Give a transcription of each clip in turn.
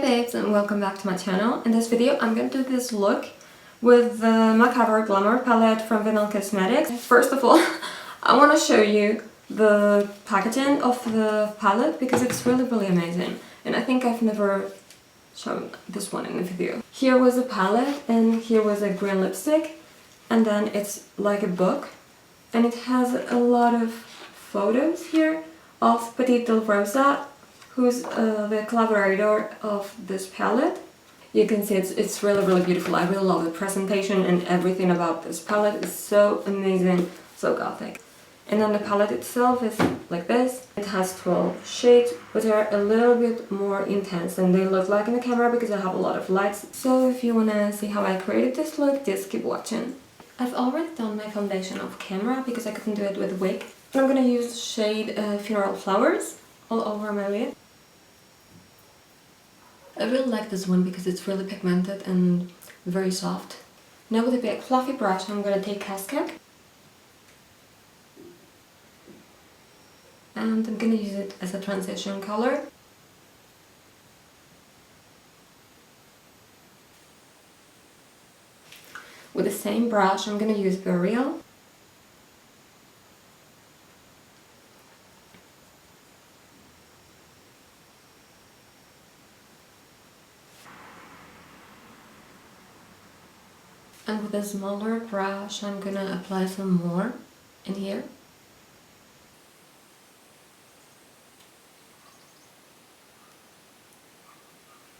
babes, and welcome back to my channel. In this video I'm going to do this look with the Macabre Glamour palette from Vanilla Cosmetics. First of all, I want to show you the packaging of the palette because it's really amazing, and I think I've never shown this one in the video. Here was a palette and here was a green lipstick, and then it's like a book, and it has a lot of photos here of Petite Del Rosa, who's the collaborator of this palette. You can see it's really beautiful. I really love the presentation and everything about this palette. It's so amazing, so gothic. And then the palette itself is like this. It has 12 shades, which are a little bit more intense than they look like in the camera because I have a lot of lights. So if you wanna see how I created this look, just keep watching. I've already done my foundation off camera because I couldn't do it with a wig. And I'm gonna use shade Funeral Flowers all over my lid. I really like this one because it's really pigmented and very soft. Now with a big fluffy brush I'm gonna take Cascade. And I'm gonna use it as a transition color. With the same brush I'm gonna use Burial. And with a smaller brush I'm gonna apply some more in here.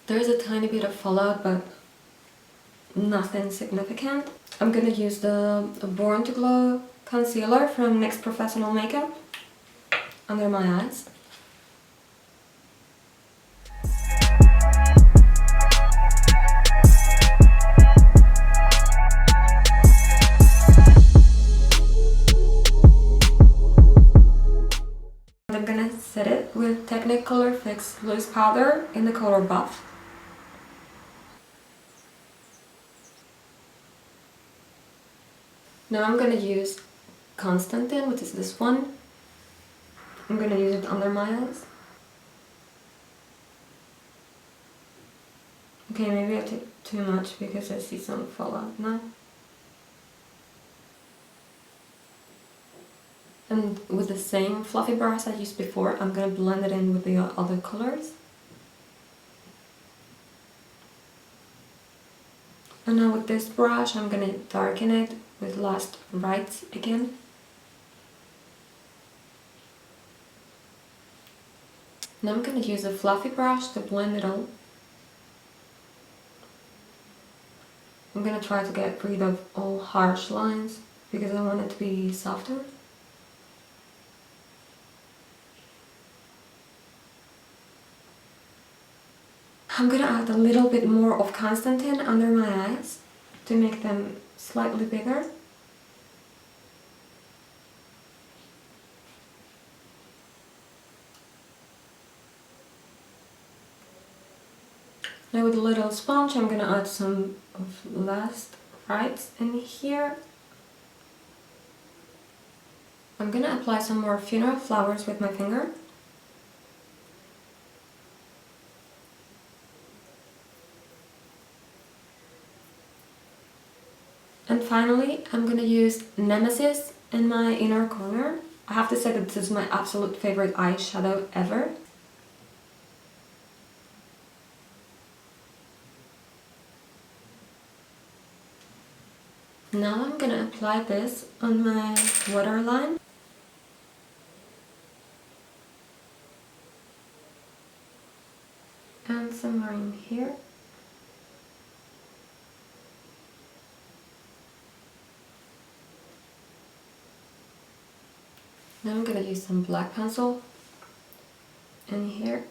There's a tiny bit of fallout, but nothing significant. I'm gonna use the Born to Glow concealer from NYX Professional Makeup under my eyes. I'm gonna set it with Technicolor Fix Loose Powder in the color Buff. Now I'm gonna use Constantine, which is this one. I'm gonna use it under my eyes. Okay, maybe I took too much because I see some fallout now. And with the same fluffy brush I used before, I'm gonna blend it in with the other colors. And now with this brush, I'm gonna darken it with Last Rites again. Now I'm gonna use a fluffy brush to blend it all. I'm gonna try to get rid of all harsh lines because I want it to be softer. I'm gonna add a little bit more of Constantine under my eyes to make them slightly bigger. Now with a little sponge I'm gonna add some of Last Rites in here. I'm gonna apply some more Funeral Flowers with my finger. And finally, I'm gonna use Nemesis in my inner corner. I have to say that this is my absolute favorite eyeshadow ever. Now I'm gonna apply this on my waterline. And somewhere in here. Now I'm gonna use some black pencil in here.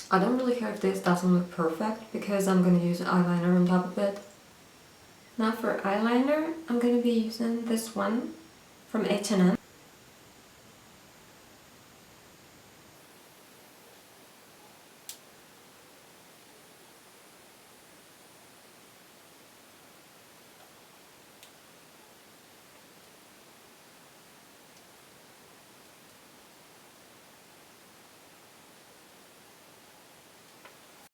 I don't really care if this doesn't look perfect because I'm gonna use eyeliner on top of it. Now for eyeliner, I'm gonna be using this one from H&M.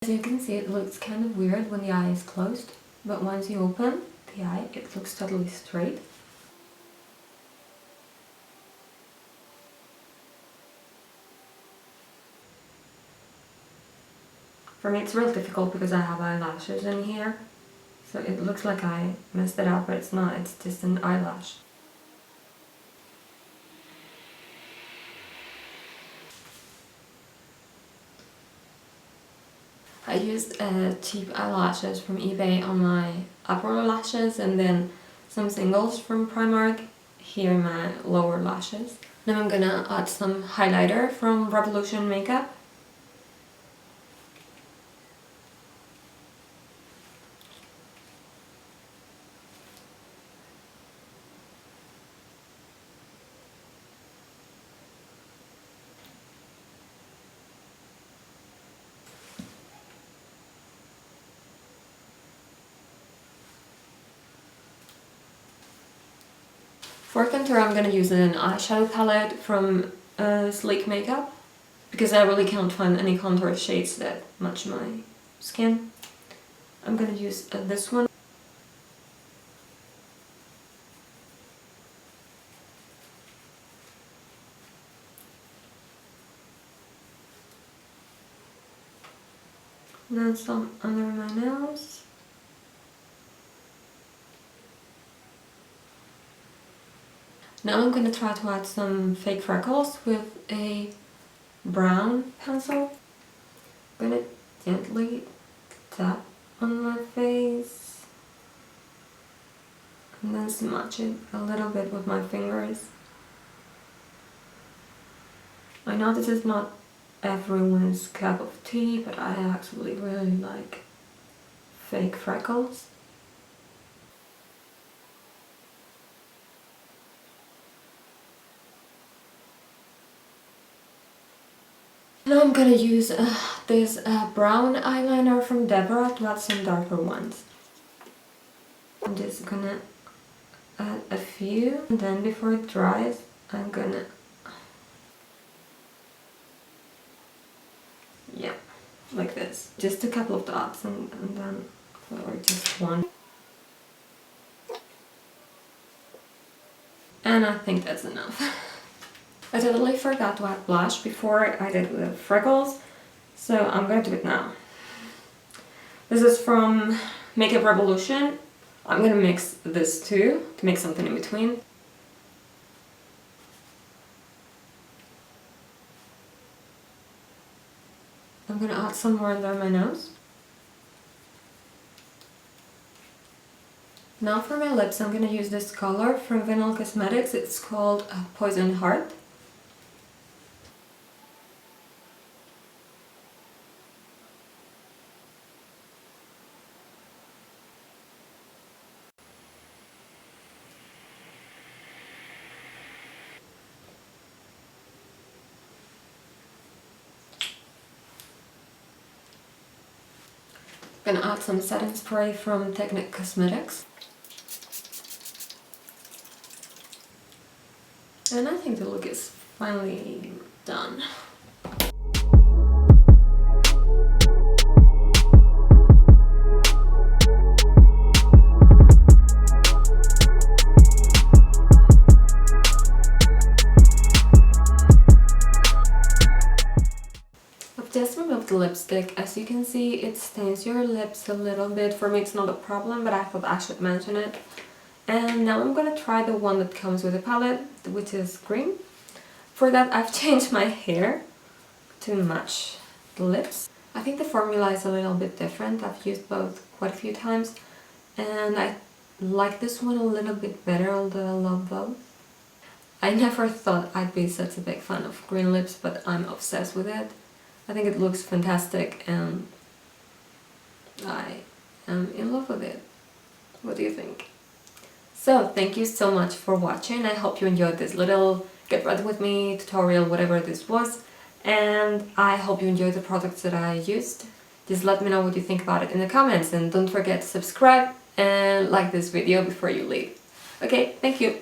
As you can see, it looks kind of weird when the eye is closed, but once you open the eye, it looks totally straight. For me it's real difficult because I have eyelashes in here, so it looks like I messed it up, but it's not, it's just an eyelash. I used cheap eyelashes from eBay on my upper lashes and then some singles from Primark here in my lower lashes. Now I'm gonna add some highlighter from Revolution Makeup. For contour I'm gonna use an eyeshadow palette from Sleek Makeup because I really can't find any contour shades that match my skin. I'm gonna use this one. And then some under my nose. Now I'm going to try to add some fake freckles with a brown pencil. I'm going to gently tap on my face and then smudge it a little bit with my fingers. I know this is not everyone's cup of tea, but I actually really like fake freckles. Now I'm gonna use this brown eyeliner from Deborah to add some darker ones. I'm just gonna add a few, and then before it dries, I'm gonna... yeah, like this. Just a couple of dots and then, or just one. And I think that's enough. I totally forgot to add blush before I did the freckles, so I'm gonna do it now. This is from Makeup Revolution. I'm gonna mix this too, to make something in between. I'm gonna add some more under my nose. Now for my lips, I'm gonna use this color from Vinyl Cosmetics. It's called Poison Heart. I'm gonna add some setting spray from Technic Cosmetics. And I think the look is finally done. Just removed the lipstick. As you can see, it stains your lips a little bit. For me it's not a problem, but I thought I should mention it. And now I'm gonna try the one that comes with the palette, which is green. For that I've changed my hair to match the lips. I think the formula is a little bit different. I've used both quite a few times and I like this one a little bit better, although I love both. I never thought I'd be such a big fan of green lips, but I'm obsessed with it. I think it looks fantastic and I am in love with it. What do you think? So thank you so much for watching. I hope you enjoyed this little get ready with me tutorial, whatever this was, and I hope you enjoyed the products that I used. Just let me know what you think about it in the comments, and don't forget to subscribe and like this video before you leave. Okay, thank you.